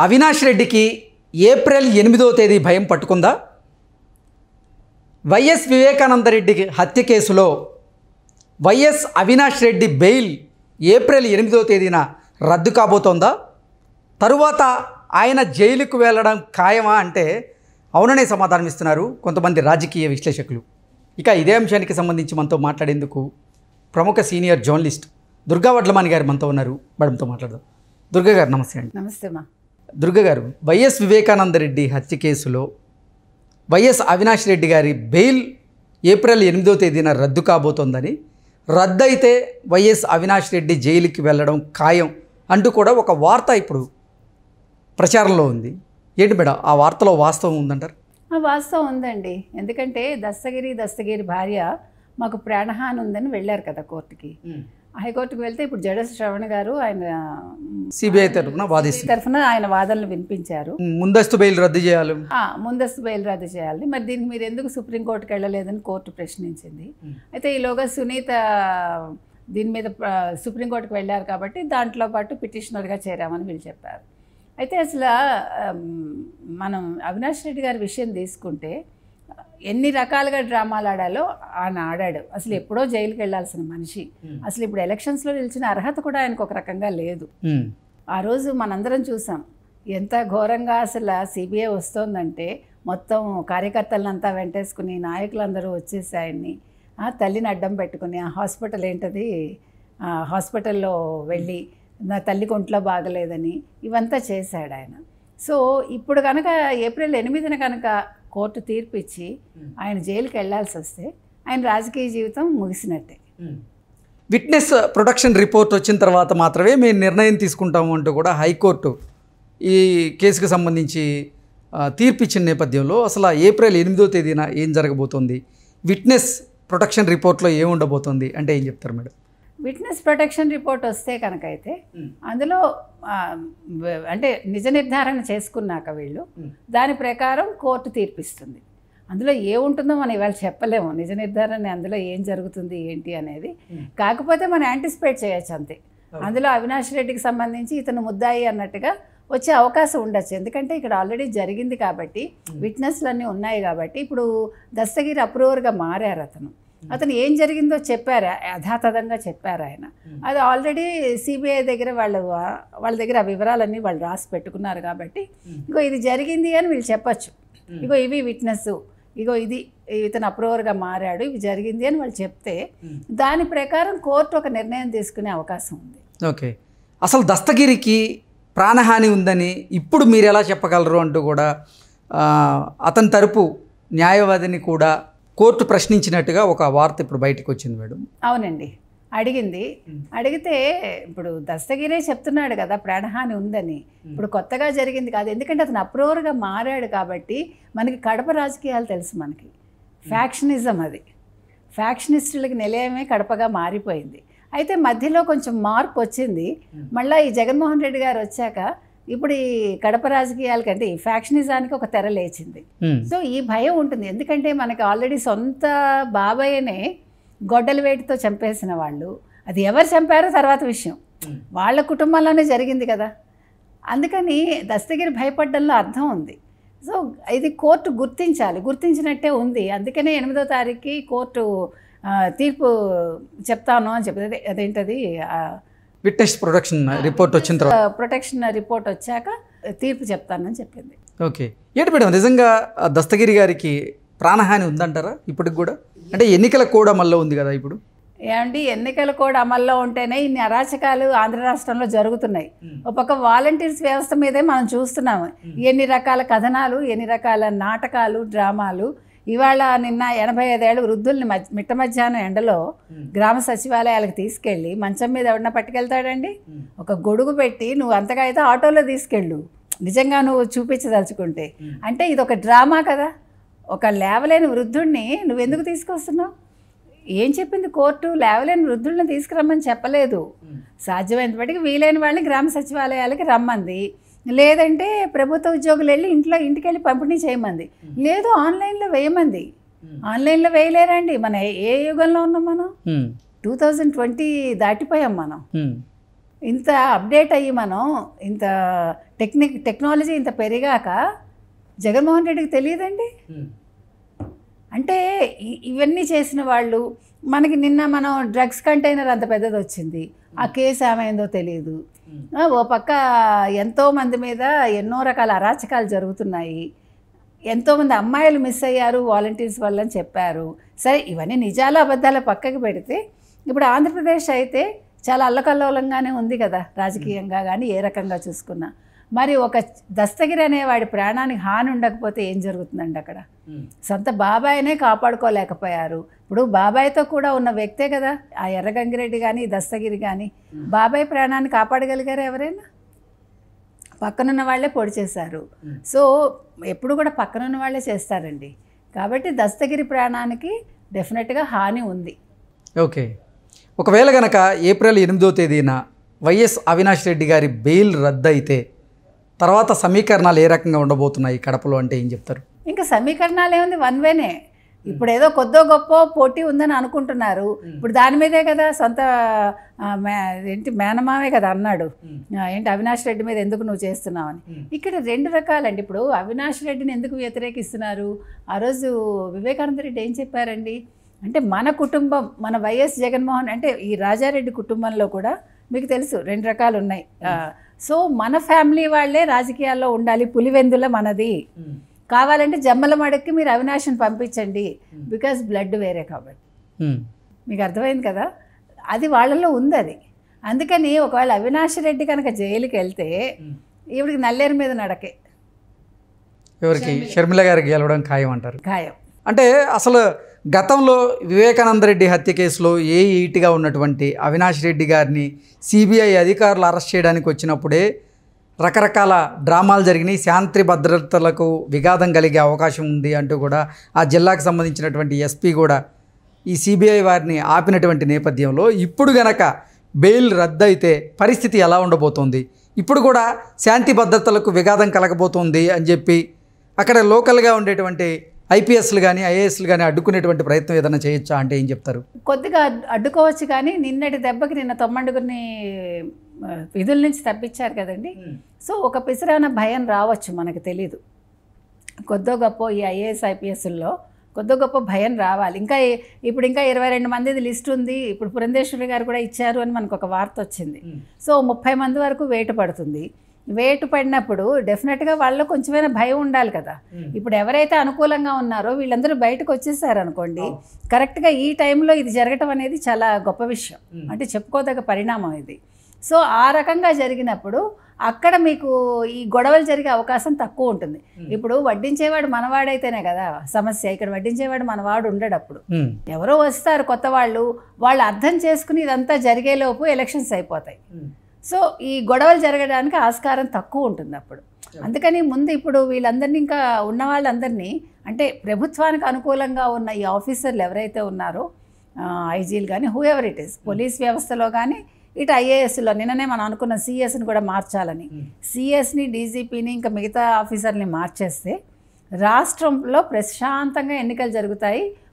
అవినాష్ రెడ్డికి ఏప్రిల్ 8వ తేదీ భయం పట్టుకుందా? వైఎస్ వివేకానంద రెడ్డి హత్య కేసులో YS Avinash Reddy bail April 8వ తేదీన రద్దు కాబోతోందా? తరువాత ఆయన జైలుకు వెళ్ళడం ఖాయమా అంటే అవుననే సమాధానం ఇస్తున్నారు కొంతమంది రాజకీయ విశ్లేషకులు. ఇక ఇదే అంశానికి సంబంధించి మనతో మాట్లాడేందుకు ప్రముఖ సీనియర్ జర్నలిస్ట్ దుర్గా వడ్లమాని గారు మనతో ఉన్నారు. మేడంతో మాట్లాడదాం. దుర్గా గారు నమస్తే అండి. నమస్తే మా. దుర్గా గారు, వైఎస్ వివేకానంద రెడ్డి హత్య కేసులో వైఎస్ అవినాష్ రెడ్డి గారి బెయిల్ ఏప్రిల్ 8వ తేదీన రద్దు కాబోతోందని, రద్దు అయితే వైఎస్ అవినాష్ రెడ్డి జైలుకి వెళ్ళడం ఖాయం అంటూ కూడా ఒక వార్త ఇప్పుడు ప్రచారంలో ఉంది. ఏంటి మేడం, ఆ వార్తలో వాస్తవం ఉందంటారు? వాస్తవం ఉందండి. ఎందుకంటే దస్తగిరి భార్య మాకు ప్రాణహాని ఉందని వెళ్ళారు కదా కోర్టుకి. హైకోర్టుకు వెళ్తే ఇప్పుడు జడస్ శ్రవణ్ గారు ఆయన సిబిఐ తరఫున ఆయన వాదనలు వినిపించారు. ముందస్తు బెయిల్ రద్దు చేయాలి, ముందస్తు బెయిల్ రద్దు చేయాలి. మరి దీనికి మీరు ఎందుకు సుప్రీంకోర్టుకి వెళ్ళలేదని కోర్టు ప్రశ్నించింది. అయితే ఈలోగా సునీత దీని మీద సుప్రీంకోర్టుకు వెళ్ళారు కాబట్టి దాంట్లో పాటు పిటిషనర్గా చేరామని వీళ్ళు చెప్పారు. అయితే అసలు మనం అవినాష్ రెడ్డి గారి విషయం తీసుకుంటే ఎన్ని రకాలుగా డ్రామాలు ఆడాలో ఆయన ఆడాడు. అసలు ఎప్పుడో జైలుకి వెళ్ళాల్సిన మనిషి. అసలు ఇప్పుడు ఎలక్షన్స్లో నిలిచిన అర్హత కూడా ఆయనకు ఒక రకంగా లేదు. ఆ రోజు మనందరం చూసాం ఎంత ఘోరంగా అసలు సిబిఐ వస్తోందంటే మొత్తం కార్యకర్తలంతా వెంటేసుకుని నాయకులందరూ వచ్చేసి ఆయన్ని తల్లిని అడ్డం పెట్టుకుని ఆ హాస్పిటల్ ఏంటది హాస్పిటల్లో వెళ్ళి నా తల్లికి ఒంట్లో బాగలేదని ఇవంతా చేశాడు ఆయన. సో ఇప్పుడు కనుక ఏప్రిల్ 8న కనుక కోర్టు తీర్పు ఇచ్చి ఆయన జైలుకి వెళ్లాల్సి వస్తే ఆయన రాజకీయ జీవితం ముగిసినట్టే. విట్నెస్ ప్రొటెక్షన్ రిపోర్ట్ వచ్చిన తర్వాత మాత్రమే మేము నిర్ణయం తీసుకుంటాము అంటూ కూడా హైకోర్టు ఈ కేసుకు సంబంధించి తీర్పు ఇచ్చిన నేపథ్యంలో అసలు ఏప్రిల్ 8వ తేదీన ఏం జరగబోతోంది, విట్నెస్ ప్రొటెక్షన్ రిపోర్ట్లో ఏముండబోతోంది అంటే ఏం చెప్తారు మేడం? విట్నెస్ ప్రొటెక్షన్ రిపోర్ట్ వస్తే కనుక అయితే అందులో అంటే నిజ నిర్ధారణ చేసుకున్నాక వీళ్ళు దాని ప్రకారం కోర్టు తీర్పిస్తుంది. అందులో ఏముంటుందో మనం ఇవాళ చెప్పలేము. నిజ నిర్ధారణ అందులో ఏం జరుగుతుంది ఏంటి అనేది. కాకపోతే మనం యాంటిసిపేట్ చేయొచ్చు అంతే. అందులో అవినాష్ రెడ్డికి సంబంధించి ఇతను ముద్దాయి అన్నట్టుగా వచ్చే అవకాశం ఉండొచ్చు. ఎందుకంటే ఇక్కడ ఆల్రెడీ జరిగింది కాబట్టి విట్నెస్లు అన్నీ ఉన్నాయి కాబట్టి ఇప్పుడు దస్తగిరి అప్రూవర్గా మారారు. అతను ఏం జరిగిందో చెప్పారు, యథాతథంగా చెప్పారు ఆయన. అది ఆల్రెడీ సిబిఐ దగ్గర వాళ్ళ దగ్గర ఆ వివరాలన్నీ వాళ్ళు రాసి పెట్టుకున్నారు కాబట్టి ఇగో ఇది జరిగింది అని వీళ్ళు చెప్పచ్చు. ఇగో ఇవి విట్నెస్, ఇగో ఇది ఇతను అప్రూవర్గా మారాడు, ఇవి జరిగింది అని వాళ్ళు చెప్తే దాని ప్రకారం కోర్టు ఒక నిర్ణయం తీసుకునే అవకాశం ఉంది. ఓకే, అసలు దస్తగిరికి ప్రాణహాని ఉందని ఇప్పుడు మీరు ఎలా చెప్పగలరు అంటూ కూడా అతని తరపు న్యాయవాదిని కూడా కోర్టు ప్రశ్నించినట్టుగా ఒక వార్త ఇప్పుడు బయటకు వచ్చింది మేడం. అవునండి, అడిగితే ఇప్పుడు దస్తగిరే చెప్తున్నాడు కదా ప్రాణహాని ఉందని. ఇప్పుడు కొత్తగా జరిగింది కాదు, ఎందుకంటే అతను అప్రూవర్గా మారాడు కాబట్టి. మనకి కడప రాజకీయాలు తెలుసు, మనకి ఫ్యాక్షనిజం, అది ఫ్యాక్షనిస్టులకి నిలయమే కడపగా మారిపోయింది. అయితే మధ్యలో కొంచెం మార్పు వచ్చింది. మళ్ళీ ఈ జగన్మోహన్ రెడ్డి గారు వచ్చాక ఇప్పుడు ఈ కడప రాజకీయాలకంటే ఈ ఫ్యాక్షనిజానికి ఒక తెర లేచింది. సో ఈ భయం ఉంటుంది. ఎందుకంటే మనకి ఆల్రెడీ సొంత బాబాయ్యనే గొడ్డల వేటితో చంపేసిన వాళ్ళు, అది ఎవరు చంపారో తర్వాత విషయం, వాళ్ళ కుటుంబంలోనే జరిగింది కదా. అందుకని దస్తగిరి భయపడ్డంలో అర్థం ఉంది. సో ఇది కోర్టు గుర్తించినట్టే ఉంది. అందుకనే 8వ తారీఖుకి కోర్టు తీర్పు చెప్తాను అని చెప్తుంది. అదేంటది విట్నెస్ ప్రొటెక్షన్ రిపోర్ట్ వచ్చిన తర్వాత ప్రొటెక్షన్ రిపోర్ట్ వచ్చాక తీర్పు చెప్తానని చెప్పింది. ఓకే, ఏంటి మేడం నిజంగా దస్తగిరి గారికి ప్రాణహాని ఉందంటారా ఇప్పటికి కూడా? అంటే ఎన్నికల కోడ్ అమల్లో ఉంది కదా ఇప్పుడు. ఏమండి, ఎన్నికల కోడ్ అమల్లో ఉంటేనే ఇన్ని అరాచకాలు ఆంధ్ర రాష్ట్రంలో జరుగుతున్నాయి. ఒక పక్క వాలంటీర్స్ వ్యవస్థ మీదే మనం చూస్తున్నాము. ఎన్ని రకాల కథనాలు, ఎన్ని రకాల నాటకాలు, డ్రామాలు. ఇవాళ నిన్న 85 ఏళ్ళ వృద్ధుల్ని మిట్ట మధ్యాహ్నం ఎండలో గ్రామ సచివాలయాలకు తీసుకెళ్ళి మంచం మీద ఎవడన్నా పట్టుకెళ్తాడండి? ఒక గొడుగు పెట్టి నువ్వు అంతగా అయితే ఆటోలో తీసుకెళ్ళు, నిజంగా నువ్వు చూపించదలుచుకుంటే. అంటే ఇది ఒక డ్రామా కదా. ఒక లేవలేని వృద్ధుడిని నువ్వెందుకు తీసుకొస్తున్నావు? ఏం చెప్పింది కోర్టు? లేవలేని వృద్ధుల్ని తీసుకురమ్మని చెప్పలేదు. సాధ్యమైనంత బట్టికి వీలైన వాళ్ళని గ్రామ సచివాలయాలకి రమ్మంది. లేదంటే ప్రభుత్వ ఉద్యోగులు వెళ్ళి ఇంటికి వెళ్ళి పంపిణీ చేయమంది. లేదు ఆన్లైన్లో వేయమంది. ఆన్లైన్లో వేయలేరండి. మన ఏ యుగంలో ఉన్నాం మనం? 2020 దాటిపోయాం మనం. ఇంత అప్డేట్ అయ్యి మనం ఇంత టెక్నాలజీ ఇంత పెరిగాక జగన్మోహన్ రెడ్డికి తెలియదండి. అంటే ఇవన్నీ చేసిన వాళ్ళు, మనకి నిన్న మనం డ్రగ్స్ కంటైనర్ అంత పెద్దది వచ్చింది, ఆ కేసు ఏమైందో తెలియదు. ఓ పక్క ఎంతోమంది మీద ఎన్నో రకాల అరాచకాలు జరుగుతున్నాయి, ఎంతోమంది అమ్మాయిలు మిస్ అయ్యారు వాలంటీర్స్ వల్ల అని చెప్పారు. సరే, ఇవన్నీ నిజాలు అబద్ధాలు పక్కకి పెడితే ఇప్పుడు ఆంధ్రప్రదేశ్ అయితే చాలా అల్లకల్లోలంగానే ఉంది కదా రాజకీయంగా కానీ ఏ రకంగా చూసుకున్నా. మరి ఒక దస్తగిరి అనేవాడి ప్రాణానికి హాని ఉండకపోతే ఏం జరుగుతుందండి అక్కడ? సొంత బాబాయినే కాపాడుకోలేకపోయారు. ఇప్పుడు బాబాయ్తో కూడా ఉన్న వ్యక్తే కదా ఆ ఎర్రగంగిరెడ్డి కానీ దస్తగిరి కానీ. బాబాయ్ ప్రాణాన్ని కాపాడగలిగారు ఎవరైనా? పక్కనున్న వాళ్ళే పొడి చేశారు. సో ఎప్పుడు కూడా పక్కనున్న వాళ్ళే చేస్తారండి. కాబట్టి దస్తగిరి ప్రాణానికి డెఫినెట్గా హాని ఉంది. ఓకే, ఒకవేళ కనుక ఏప్రిల్ 8వ తేదీన వైఎస్ అవినాష్ రెడ్డి గారి బెయిల్ రద్దు అయితే తర్వాత సమీకరణాలు ఏ రకంగా ఉండబోతున్నాయి కడపలో అంటే ఏం చెప్తారు? ఇంకా సమీకరణాలు ఏముంది, వన్ వేనే. ఇప్పుడు ఏదో కొద్దో గొప్ప పోటీ ఉందని అనుకుంటున్నారు. ఇప్పుడు దాని మీదే కదా సొంత ఏంటి మేనమామే కదా అన్నాడు, ఏంటి అవినాష్ రెడ్డి మీద ఎందుకు నువ్వు చేస్తున్నావని. ఇక్కడ రెండు రకాలండి. ఇప్పుడు అవినాష్ రెడ్డిని ఎందుకు వ్యతిరేకిస్తున్నారు? ఆ రోజు వివేకానంద రెడ్డి ఏం చెప్పారండి అంటే, మన కుటుంబం, మన వైఎస్ జగన్మోహన్ అంటే ఈ రాజారెడ్డి కుటుంబంలో కూడా మీకు తెలుసు రెండు రకాలు ఉన్నాయి. సో మన ఫ్యామిలీ వాళ్ళే రాజకీయాల్లో ఉండాలి, పులివెందుల మనది, కావాలంటే జమ్మల మడక్కి మీరు అవినాష్ని పంపించండి, బికాజ్ బ్లడ్ వేరే కాబట్టి. మీకు అర్థమైంది కదా, అది వాళ్ళలో ఉంది. అది అందుకని ఒకవేళ అవినాష్ రెడ్డి కనుక జైలుకి వెళ్తే ఈవిడికి నల్లేరు మీద నడకే. ఎవరికి? షర్మిల గారికి గెలవడం ఖాయం అంటారు. ఖాయం. అంటే అసలు గతంలో వివేకానంద రెడ్డి హత్య కేసులో ఈటీగా ఉన్నటువంటి అవినాష్ రెడ్డి గారిని సిబిఐ అధికారులు అరెస్ట్ చేయడానికి వచ్చినప్పుడే రకరకాల డ్రామాలు జరిగినాయి, శాంతి భద్రతలకు విఘాతం కలిగే అవకాశం ఉంది అంటూ కూడా ఆ జిల్లాకు సంబంధించినటువంటి ఎస్పీ కూడా ఈ సిబిఐ వారిని ఆపినటువంటి నేపథ్యంలో ఇప్పుడు గనక బెయిల్ రద్దు అయితే పరిస్థితి ఎలా ఉండబోతోంది? ఇప్పుడు కూడా శాంతి భద్రతలకు విఘాతం కలగబోతోంది అని చెప్పి అక్కడ లోకల్గా ఉండేటువంటి ఐపీఎస్లు కానీ ఐఏఎస్లు కానీ అడ్డుకునేటువంటి ప్రయత్నం ఏదైనా చేయొచ్చా అంటే ఏం చెప్తారు? కొద్దిగా అడ్డుకోవచ్చు, కానీ నిన్నటి దెబ్బకి నిన్న 9 విధుల నుంచి తప్పించారు కదండి. సో ఒక పిసరైన భయం రావచ్చు, మనకు తెలీదు. కొద్దో గొప్ప ఈ ఐఏఎస్ ఐపీఎస్ల్లో కొద్దో గొప్ప భయం రావాలి. ఇప్పుడు ఇంకా 22 మందిది లిస్ట్ ఉంది. ఇప్పుడు పురంధేశ్వరి గారు కూడా ఇచ్చారు అని మనకు ఒక వార్త వచ్చింది. సో 30 మంది వరకు వేటు పడుతుంది. వేటు పడినప్పుడు డెఫినెట్గా వాళ్ళలో కొంచెమైనా భయం ఉండాలి కదా. ఇప్పుడు ఎవరైతే అనుకూలంగా ఉన్నారో వీళ్ళందరూ బయటకు వచ్చేసారు అనుకోండి, కరెక్ట్గా ఈ టైంలో ఇది జరగటం అనేది చాలా గొప్ప విషయం, అంటే చెప్పుకోదగ్గ పరిణామం ఇది. సో ఆ రకంగా జరిగినప్పుడు అక్కడ మీకు ఈ గొడవలు జరిగే అవకాశం తక్కువ ఉంటుంది. ఇప్పుడు వడ్డించేవాడు మనవాడైతేనే కదా సమస్య. ఇక్కడ వడ్డించేవాడు మనవాడు ఉండడప్పుడు ఎవరో వస్తారు కొత్త వాళ్ళు అర్థం చేసుకుని ఇదంతా జరిగేలోపు ఎలక్షన్స్ అయిపోతాయి. సో ఈ గొడవలు జరగడానికి ఆస్కారం తక్కువ ఉంటుంది అప్పుడు. అందుకని ముందు ఇప్పుడు వీళ్ళందరినీ, ఇంకా ఉన్న వాళ్ళందరినీ, అంటే ప్రభుత్వానికి అనుకూలంగా ఉన్న ఈ ఆఫీసర్లు ఎవరైతే ఉన్నారో ఐజీలు కానీ who ever it is, police వ్యవస్థలో కానీ ఇటు ఐఏఎస్లో నిన్ననే మనం అనుకున్న సిఎస్ని కూడా మార్చాలని, సిఎస్ని డీజీపీని ఇంకా మిగతా ఆఫీసర్ని మార్చేస్తే రాష్ట్రంలో ప్రశాంతంగా ఎన్నికలు జరుగుతాయి.